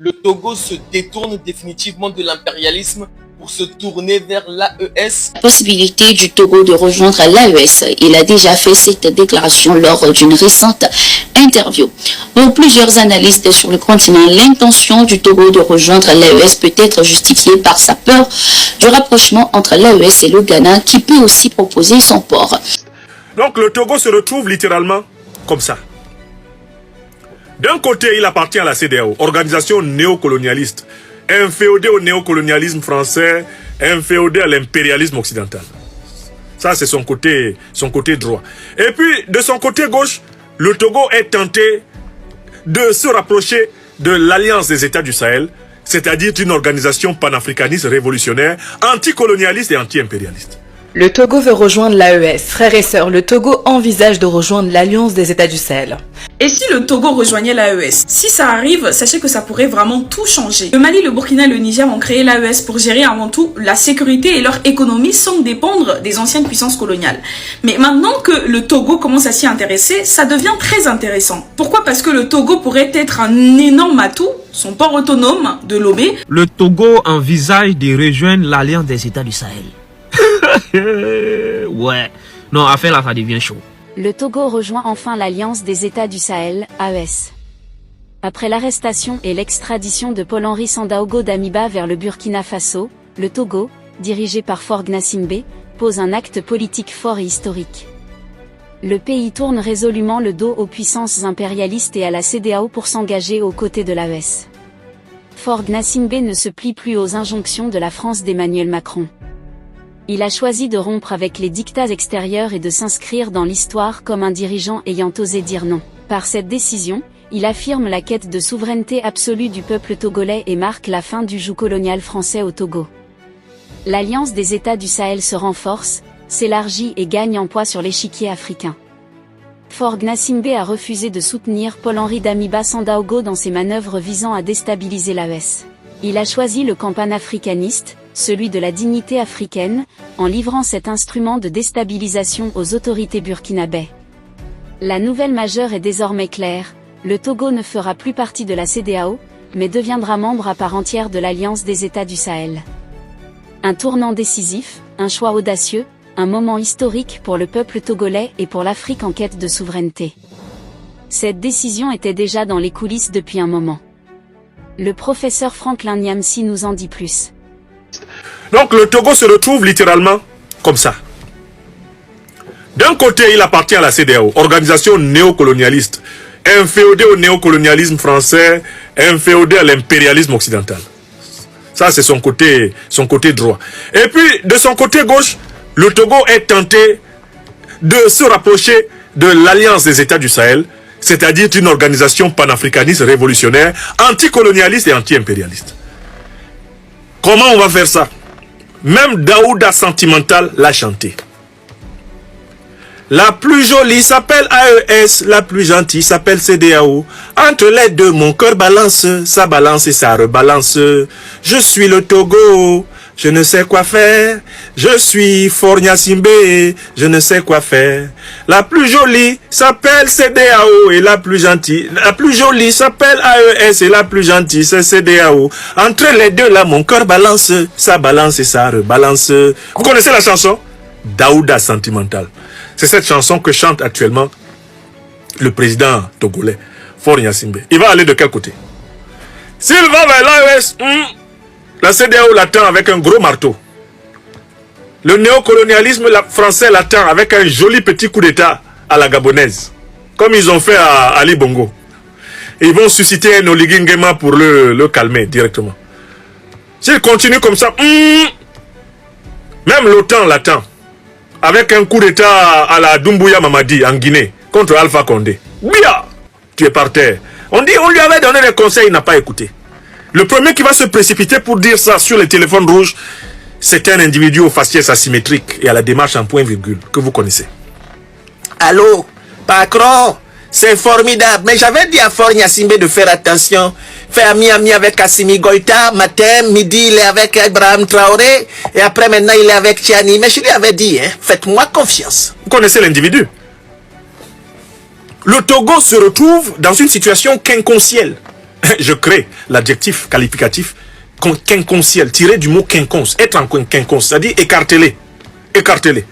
Le Togo se détourne définitivement de l'impérialisme pour se tourner vers l'AES. La possibilité du Togo de rejoindre l'AES, il a déjà fait cette déclaration lors d'une récente interview. Pour plusieurs analystes sur le continent, l'intention du Togo de rejoindre l'AES peut être justifiée par sa peur du rapprochement entre l'AES et le Ghana, qui peut aussi proposer son port. Donc le Togo se retrouve littéralement comme ça. D'un côté, il appartient à la CEDEAO, organisation néocolonialiste, inféodée au néocolonialisme français, inféodée à l'impérialisme occidental. Ça, c'est son côté droit. Et puis, de son côté gauche, le Togo est tenté de se rapprocher de l'Alliance des États du Sahel, c'est-à-dire d'une organisation panafricaniste révolutionnaire, anticolonialiste et anti-impérialiste. Le Togo veut rejoindre l'AES. Frères et sœurs, le Togo envisage de rejoindre l'Alliance des États du Sahel. Et si le Togo rejoignait l'AES? Si ça arrive, sachez que ça pourrait vraiment tout changer. Le Mali, le Burkina et le Niger ont créé l'AES pour gérer avant tout la sécurité et leur économie sans dépendre des anciennes puissances coloniales. Mais maintenant que le Togo commence à s'y intéresser, ça devient très intéressant. Pourquoi? Parce que le Togo pourrait être un énorme atout, son port autonome de Lomé. Le Togo envisage de rejoindre l'Alliance des États du Sahel. Ouais. Non, affaire là, ça devient chaud. Le Togo rejoint enfin l'Alliance des États du Sahel, AES. Après l'arrestation et l'extradition de Paul-Henri Sandaogo Damiba vers le Burkina Faso, le Togo, dirigé par Faure Gnassingbé, pose un acte politique fort et historique. Le pays tourne résolument le dos aux puissances impérialistes et à la CEDEAO pour s'engager aux côtés de l'AES. Faure Gnassingbé ne se plie plus aux injonctions de la France d'Emmanuel Macron. Il a choisi de rompre avec les dictats extérieurs et de s'inscrire dans l'histoire comme un dirigeant ayant osé dire non. Par cette décision, il affirme la quête de souveraineté absolue du peuple togolais et marque la fin du joug colonial français au Togo. L'Alliance des États du Sahel se renforce, s'élargit et gagne en poids sur l'échiquier africain. Faure Gnassingbé a refusé de soutenir Paul-Henri Damiba Sandaogo dans ses manœuvres visant à déstabiliser l'AES. Il a choisi le camp panafricaniste, celui de la dignité africaine, en livrant cet instrument de déstabilisation aux autorités burkinabais. La nouvelle majeure est désormais claire, le Togo ne fera plus partie de la CEDEAO, mais deviendra membre à part entière de l'Alliance des États du Sahel. Un tournant décisif, un choix audacieux, un moment historique pour le peuple togolais et pour l'Afrique en quête de souveraineté. Cette décision était déjà dans les coulisses depuis un moment. Le professeur Franklin Nyamsi nous en dit plus. Donc le Togo se retrouve littéralement comme ça. D'un côté, il appartient à la CEDEAO, organisation néocolonialiste, inféodée au néocolonialisme français, inféodée à l'impérialisme occidental. Ça, c'est son côté droit. Et puis, de son côté gauche, le Togo est tenté de se rapprocher de l'Alliance des États du Sahel, c'est-à-dire une organisation panafricaniste révolutionnaire, anticolonialiste et anti-impérialiste. Comment on va faire ça? Même Daouda Sentimental l'a chanté. La plus jolie s'appelle AES, la plus gentille s'appelle CEDEAO. Entre les deux, mon cœur balance, ça balance et ça rebalance. Je suis le Togo, je ne sais quoi faire. Je suis Faure Gnassingbé, je ne sais quoi faire. La plus jolie s'appelle CEDEAO et la plus gentille. La plus jolie s'appelle AES et la plus gentille c'est CEDEAO. Entre les deux là, mon cœur balance, ça balance et ça rebalance. Vous connaissez la chanson? Daouda Sentimental. C'est cette chanson que chante actuellement le président togolais, Faure Gnassingbé. Il va aller de quel côté? S'il va vers l'AES, la CEDEAO l'attend avec un gros marteau. Le néocolonialisme français l'attend avec un joli petit coup d'état à la gabonaise, comme ils ont fait à Ali Bongo. Et ils vont susciter un Oligui Nguema pour le calmer directement. S'il continue comme ça, même l'OTAN l'attend, avec un coup d'état à la Doumbouya Mamadi en Guinée, contre Alpha Condé. Bia, tu es par terre. On lui avait donné des conseils, il n'a pas écouté. Le premier qui va se précipiter pour dire ça sur les téléphones rouges, c'est un individu au faciès asymétrique et à la démarche en point-virgule, que vous connaissez. Allô, Macron, c'est formidable. Mais j'avais dit à Faure Gnassingbé de faire attention. Faire ami avec Assimi Goïta, matin, midi, il est avec Ibrahim Traoré, et après maintenant, il est avec Tiani. Mais je lui avais dit, faites-moi confiance. Vous connaissez l'individu. Le Togo se retrouve dans une situation quincontielle. je crée l'adjectif qualificatif quincontiel, tiré du mot quinconce, être en quinconce, c'est-à-dire écartez-les. Écartez-les.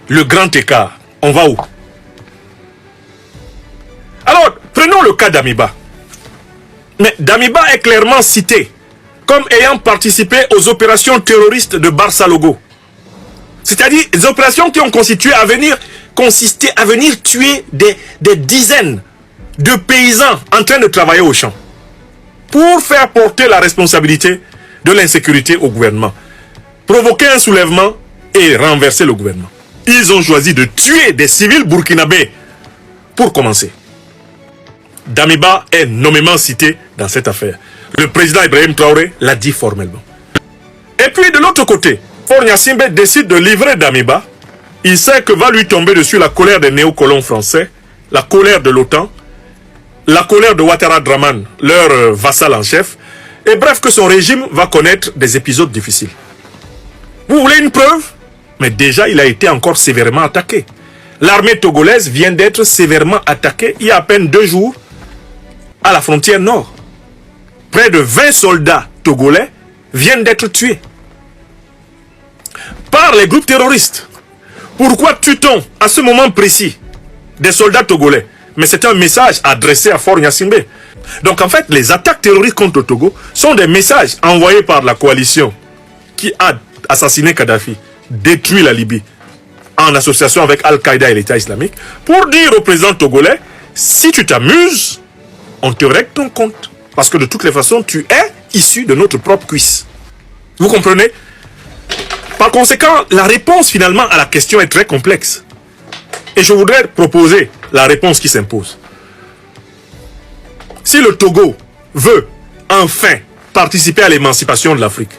Le grand écart, on va où? Alors, prenons le cas d'Amiba. Mais Damiba est clairement cité comme ayant participé aux opérations terroristes de Barça-Logo. C'est-à-dire des opérations qui ont consisté à venir tuer des dizaines de paysans en train de travailler au champ pour faire porter la responsabilité de l'insécurité au gouvernement, provoquer un soulèvement et renverser le gouvernement. Ils ont choisi de tuer des civils burkinabés pour commencer. Damiba est nommément cité dans cette affaire. Le président Ibrahim Traoré l'a dit formellement. Et puis de l'autre côté, Faure Gnassingbé décide de livrer Damiba. Il sait que va lui tomber dessus la colère des néocolons français, la colère de l'OTAN, la colère de Ouattara Draman, leur vassal en chef, et bref que son régime va connaître des épisodes difficiles. Vous voulez une preuve? Mais déjà il a été encore sévèrement attaqué. L'armée togolaise vient d'être sévèrement attaquée il y a à peine 2 jours à la frontière nord. Près de 20 soldats togolais viennent d'être tués par les groupes terroristes. Pourquoi tue-t-on à ce moment précis des soldats togolais? Mais c'est un message adressé à Faure Gnassingbé. Donc en fait, les attaques terroristes contre le Togo sont des messages envoyés par la coalition qui a assassiné Kadhafi, détruit la Libye, en association avec Al-Qaïda et l'État islamique, pour dire au président togolais, si tu t'amuses, on te règle ton compte. Parce que de toutes les façons, tu es issu de notre propre cuisse. Vous comprenez? Par conséquent, la réponse finalement à la question est très complexe. Et je voudrais proposer la réponse qui s'impose. Si le Togo veut enfin participer à l'émancipation de l'Afrique,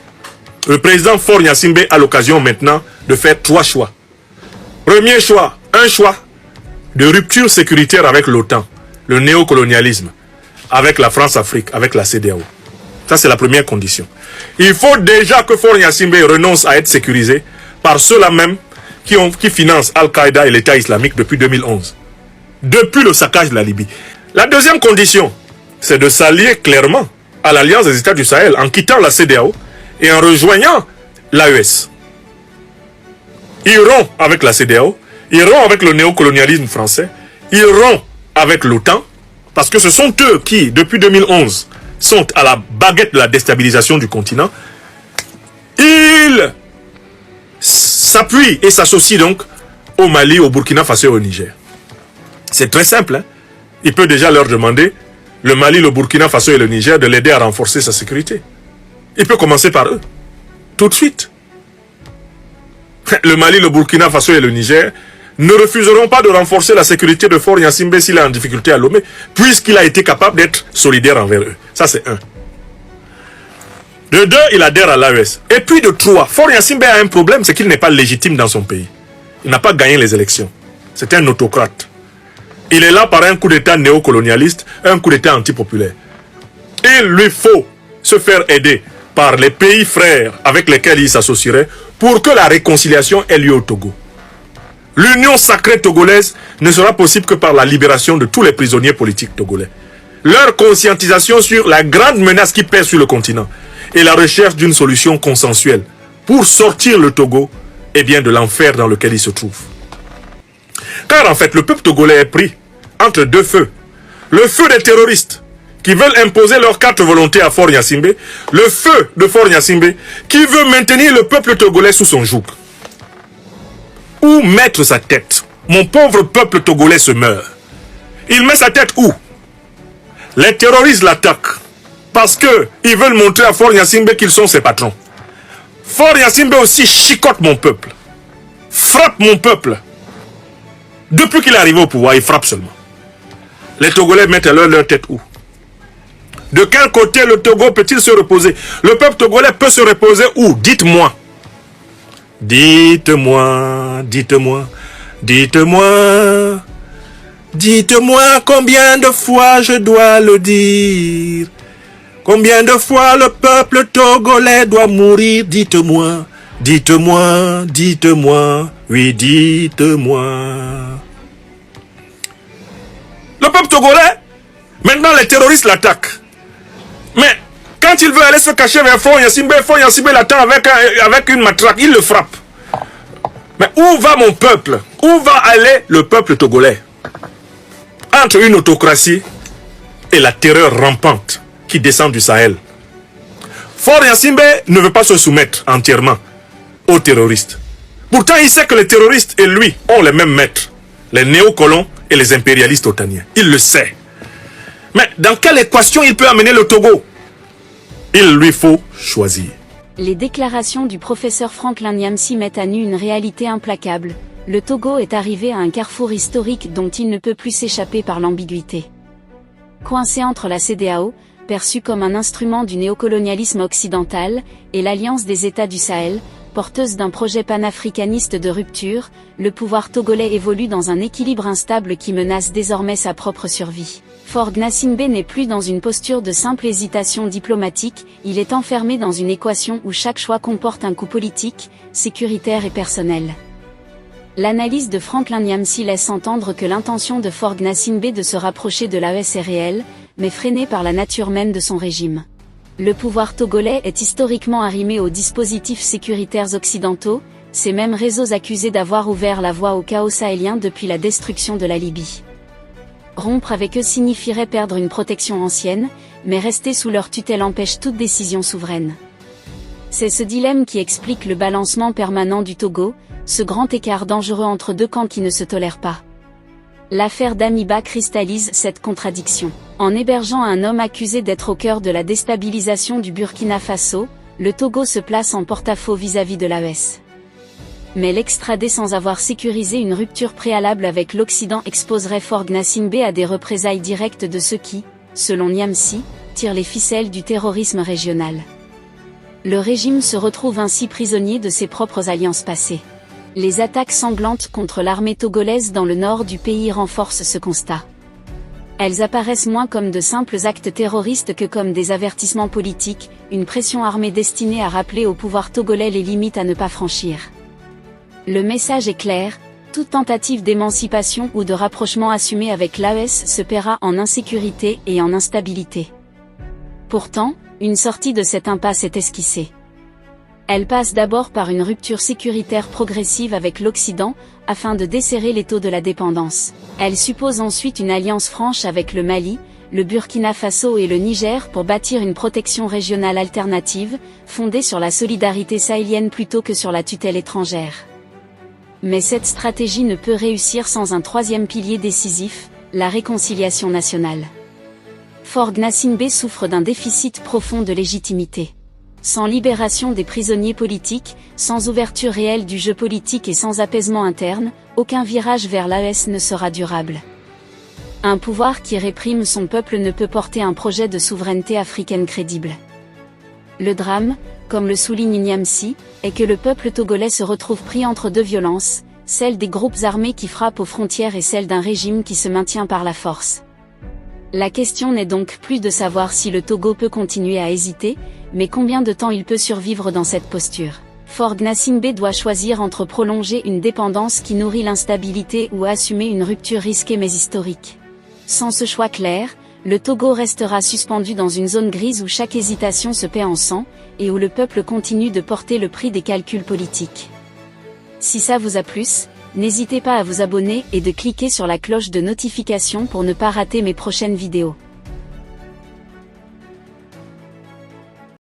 le président Faure Gnassingbé a l'occasion maintenant de faire 3 choix. Premier choix, un choix de rupture sécuritaire avec l'OTAN, le néocolonialisme, avec la France-Afrique, avec la CEDEAO. Ça, c'est la première condition. Il faut déjà que Faure Gnassingbé renonce à être sécurisé par ceux-là même qui financent Al-Qaïda et l'État islamique depuis 2011. Depuis le saccage de la Libye. La deuxième condition, c'est de s'allier clairement à l'Alliance des États du Sahel en quittant la CEDEAO et en rejoignant l'AES. Ils rompent avec la CEDEAO, ils rompent avec le néocolonialisme français, ils rompent avec l'OTAN, parce que ce sont eux qui, depuis 2011, sont à la baguette de la déstabilisation du continent. Ils s'appuient et s'associent donc au Mali, au Burkina Faso et au Niger. C'est très simple. Hein? Il peut déjà leur demander, le Mali, le Burkina Faso et le Niger, de l'aider à renforcer sa sécurité. Il peut commencer par eux. Tout de suite. Le Mali, le Burkina Faso et le Niger ne refuseront pas de renforcer la sécurité de Faure Gnassingbé s'il est en difficulté à Lomé, puisqu'il a été capable d'être solidaire envers eux. Ça, c'est un. De 2, il adhère à l'AES. Et puis de 3, Faure Gnassingbé a un problème, c'est qu'il n'est pas légitime dans son pays. Il n'a pas gagné les élections. C'est un autocrate. Il est là par un coup d'état néocolonialiste, un coup d'état antipopulaire. Il lui faut se faire aider par les pays frères avec lesquels il s'associerait pour que la réconciliation ait lieu au Togo. L'union sacrée togolaise ne sera possible que par la libération de tous les prisonniers politiques togolais. Leur conscientisation sur la grande menace qui pèse sur le continent et la recherche d'une solution consensuelle pour sortir le Togo de l'enfer dans lequel il se trouve. Car en fait, le peuple togolais est pris entre 2 feux. Le feu des terroristes qui veulent imposer leur carte volonté à Faure Gnassingbé, le feu de Faure Gnassingbé qui veut maintenir le peuple togolais sous son joug. Où mettre sa tête? Mon pauvre peuple togolais se meurt. Il met sa tête où? Les terroristes l'attaquent parce qu'ils veulent montrer à Faure Gnassingbé qu'ils sont ses patrons. Faure Gnassingbé aussi chicote mon peuple, frappe mon peuple. Depuis qu'il est arrivé au pouvoir, il frappe seulement. Les Togolais mettent alors leur tête où? De quel côté le Togo peut-il se reposer? Le peuple togolais peut se reposer où? Dites-moi. Dites-moi, dites-moi, dites-moi. Dites-moi combien de fois je dois le dire. Combien de fois le peuple togolais doit mourir? Dites-moi, dites-moi, dites-moi, oui, dites-moi. Le peuple togolais, maintenant les terroristes l'attaquent. Mais quand il veut aller se cacher vers Faure Gnassingbé l'attend avec une matraque, il le frappe. Mais où va mon peuple? Où va aller le peuple togolais? Entre une autocratie et la terreur rampante qui descend du Sahel. Faure Gnassingbé ne veut pas se soumettre entièrement aux terroristes. Pourtant, il sait que les terroristes et lui ont les mêmes maîtres, les néocolons et les impérialistes otaniens. Il le sait. Mais dans quelle équation il peut amener le Togo? Il lui faut choisir. Les déclarations du professeur Franklin Nyamsi mettent à nu une réalité implacable. Le Togo est arrivé à un carrefour historique dont il ne peut plus s'échapper par l'ambiguïté. Coincé entre la CEDEAO, perçue comme un instrument du néocolonialisme occidental, et l'Alliance des États du Sahel, porteuse d'un projet panafricaniste de rupture, le pouvoir togolais évolue dans un équilibre instable qui menace désormais sa propre survie. Faure Gnassingbé n'est plus dans une posture de simple hésitation diplomatique, il est enfermé dans une équation où chaque choix comporte un coût politique, sécuritaire et personnel. L'analyse de Franklin Nyamsi laisse entendre que l'intention de Faure Gnassingbé de se rapprocher de l'AES est réelle, mais freinée par la nature même de son régime. Le pouvoir togolais est historiquement arrimé aux dispositifs sécuritaires occidentaux, ces mêmes réseaux accusés d'avoir ouvert la voie au chaos sahélien depuis la destruction de la Libye. Rompre avec eux signifierait perdre une protection ancienne, mais rester sous leur tutelle empêche toute décision souveraine. C'est ce dilemme qui explique le balancement permanent du Togo, ce grand écart dangereux entre deux camps qui ne se tolèrent pas. L'affaire Damiba cristallise cette contradiction. En hébergeant un homme accusé d'être au cœur de la déstabilisation du Burkina Faso, le Togo se place en porte-à-faux vis-à-vis de l'AES. Mais l'extrader sans avoir sécurisé une rupture préalable avec l'Occident exposerait Faure Gnassingbé à des représailles directes de ceux qui, selon Nyamsi, tirent les ficelles du terrorisme régional. Le régime se retrouve ainsi prisonnier de ses propres alliances passées. Les attaques sanglantes contre l'armée togolaise dans le nord du pays renforcent ce constat. Elles apparaissent moins comme de simples actes terroristes que comme des avertissements politiques, une pression armée destinée à rappeler au pouvoir togolais les limites à ne pas franchir. Le message est clair, toute tentative d'émancipation ou de rapprochement assumé avec l'AES se paiera en insécurité et en instabilité. Pourtant, une sortie de cette impasse est esquissée. Elle passe d'abord par une rupture sécuritaire progressive avec l'Occident, afin de desserrer l'étau de la dépendance. Elle suppose ensuite une alliance franche avec le Mali, le Burkina Faso et le Niger pour bâtir une protection régionale alternative, fondée sur la solidarité sahélienne plutôt que sur la tutelle étrangère. Mais cette stratégie ne peut réussir sans un troisième pilier décisif, la réconciliation nationale. Faure Gnassingbé souffre d'un déficit profond de légitimité. Sans libération des prisonniers politiques, sans ouverture réelle du jeu politique et sans apaisement interne, aucun virage vers l'AES ne sera durable. Un pouvoir qui réprime son peuple ne peut porter un projet de souveraineté africaine crédible. Le drame, comme le souligne Nyamsi, est que le peuple togolais se retrouve pris entre deux violences, celle des groupes armés qui frappent aux frontières et celle d'un régime qui se maintient par la force. La question n'est donc plus de savoir si le Togo peut continuer à hésiter, mais combien de temps il peut survivre dans cette posture. Faure Gnassingbé doit choisir entre prolonger une dépendance qui nourrit l'instabilité ou assumer une rupture risquée mais historique. Sans ce choix clair, le Togo restera suspendu dans une zone grise où chaque hésitation se paie en sang, et où le peuple continue de porter le prix des calculs politiques. Si ça vous a plu, n'hésitez pas à vous abonner et de cliquer sur la cloche de notification pour ne pas rater mes prochaines vidéos.